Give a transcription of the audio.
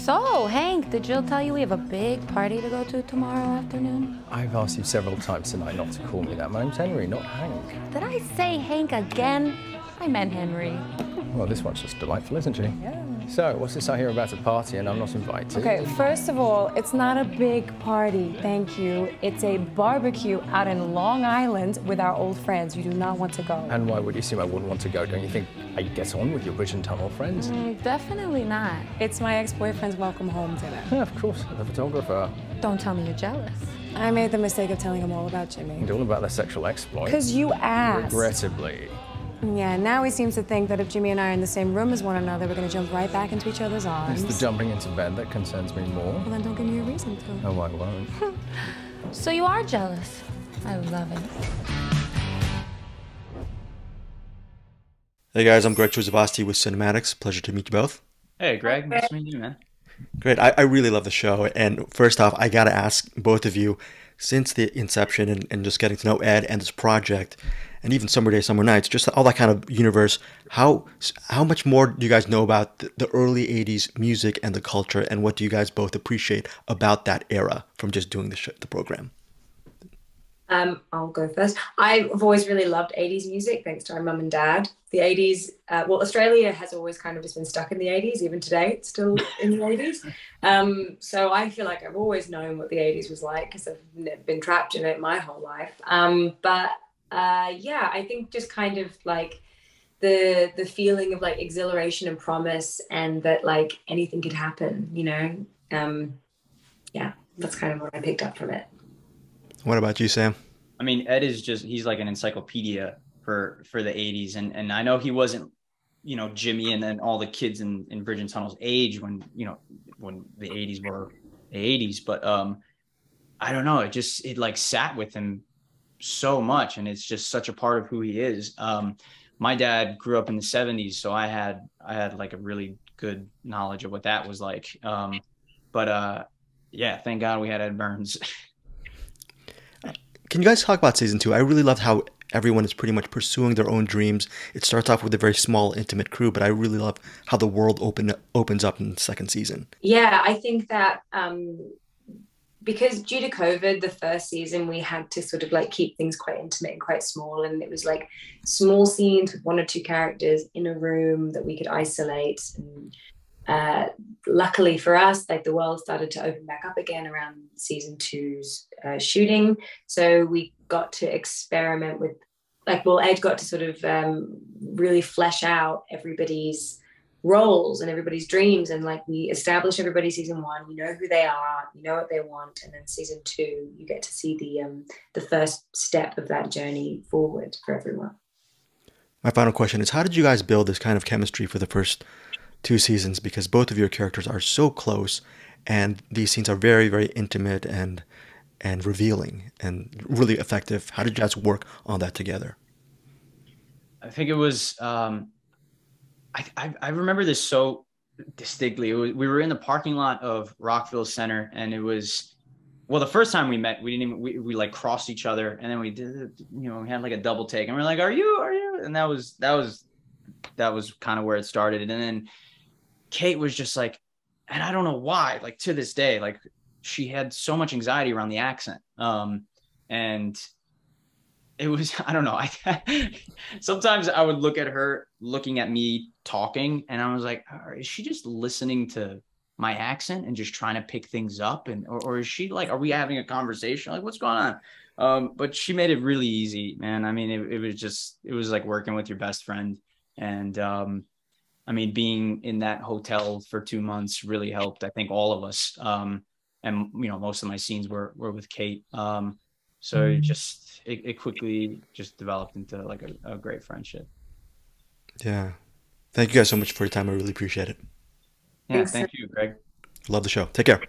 So, Hank, did Jill tell you we have a big party to go to tomorrow afternoon? I've asked you several times tonight not to call me that. My name's Henry, not Hank. Did I say Hank again? I meant Henry. Well, this one's just delightful, isn't she? Yeah. So, what's this I hear about a party and I'm not invited? Okay, first of all, it's not a big party, thank you. It's a barbecue out in Long Island with our old friends. You do not want to go. And why would you assume I wouldn't want to go? Don't you think I get on with your bridge and tunnel friends? Definitely not. It's my ex-boyfriend's welcome home dinner. Yeah, of course, the photographer. Don't tell me you're jealous. I made the mistake of telling him all about Jimmy. And all about their sexual exploit. Because you asked. Regrettably. Yeah, now he seems to think that if Jimmy and I are in the same room as one another, we're going to jump right back into each other's arms. It's the jumping into bed that concerns me more. Well, then don't give me a reason to. Oh, I won't. So you are jealous. I love it. Hey guys, I'm Greg Chuzavasti with Cinematics. Pleasure to meet you both. Hey, Greg. Nice to meet you, man. Great. I really love the show. And first off, I got to ask both of you, since the inception and just getting to know Ed and this project, and even Summer Days, Summer Nights, just all that kind of universe, how much more do you guys know about the early 80s music and the culture, and what do you guys both appreciate about that era from just doing the program? I'll go first. I've always really loved 80s music, thanks to my mum and dad. The 80s, well, Australia has always kind of just been stuck in the 80s. Even today, it's still in the 80s. So I feel like I've always known what the 80s was like because I've been trapped in it my whole life. Yeah, I think just kind of like the feeling of like exhilaration and promise, and that like anything could happen, you know? Yeah, that's kind of what I picked up from it. What about you, Sam? I mean, Ed is just, he's like an encyclopedia for the 80s. And I know he wasn't, you know, Jimmy and then all the kids in Bridge and Tunnel's age when, you know, when the 80s were the 80s. But I don't know, it like sat with him so much, and it's just such a part of who he is. My dad grew up in the 70s, so I had like a really good knowledge of what that was like. Yeah, thank God we had Ed Burns. Can you guys talk about season 2? I really loved how everyone is pretty much pursuing their own dreams. It starts off with a very small, intimate crew, but I really love how the world opens up in the second season. Yeah, I think that because due to COVID, the first season we had to sort of like keep things quite intimate and quite small, and it was like small scenes with one or two characters in a room that we could isolate. And luckily for us, like the world started to open back up again around season 2's shooting. So we got to experiment with, like, well, Ed got to sort of really flesh out everybody's roles and everybody's dreams. And like we established everybody season 1, you know who they are, you know what they want. And then season 2, you get to see the first step of that journey forward for everyone. My final question is, how did you guys build this kind of chemistry for the first 2 seasons, because both of your characters are so close and these scenes are very, very intimate and revealing and really effective? How did you guys work on that together? I think it was, I remember this so distinctly. We were in the parking lot of Rockville Center, and it was, well, the first time we met, we didn't even, we like crossed each other, and then we did, you know, we had like a double take, and we're like, are you? And that was kind of where it started. And then Kate was just like, and I don't know why, like to this day, like she had so much anxiety around the accent. And it was, I don't know. Sometimes I would look at her looking at me talking, and I was like, is she just listening to my accent and just trying to pick things up? And, or is she like, are we having a conversation? Like, what's going on? But she made it really easy, man. I mean, it was like working with your best friend. And I mean, being in that hotel for 2 months really helped, I think, all of us. And, you know, most of my scenes were with Kate. So it quickly just developed into like a great friendship. Yeah. Thank you guys so much for your time. I really appreciate it. Yeah, thank you, Greg. Love the show. Take care.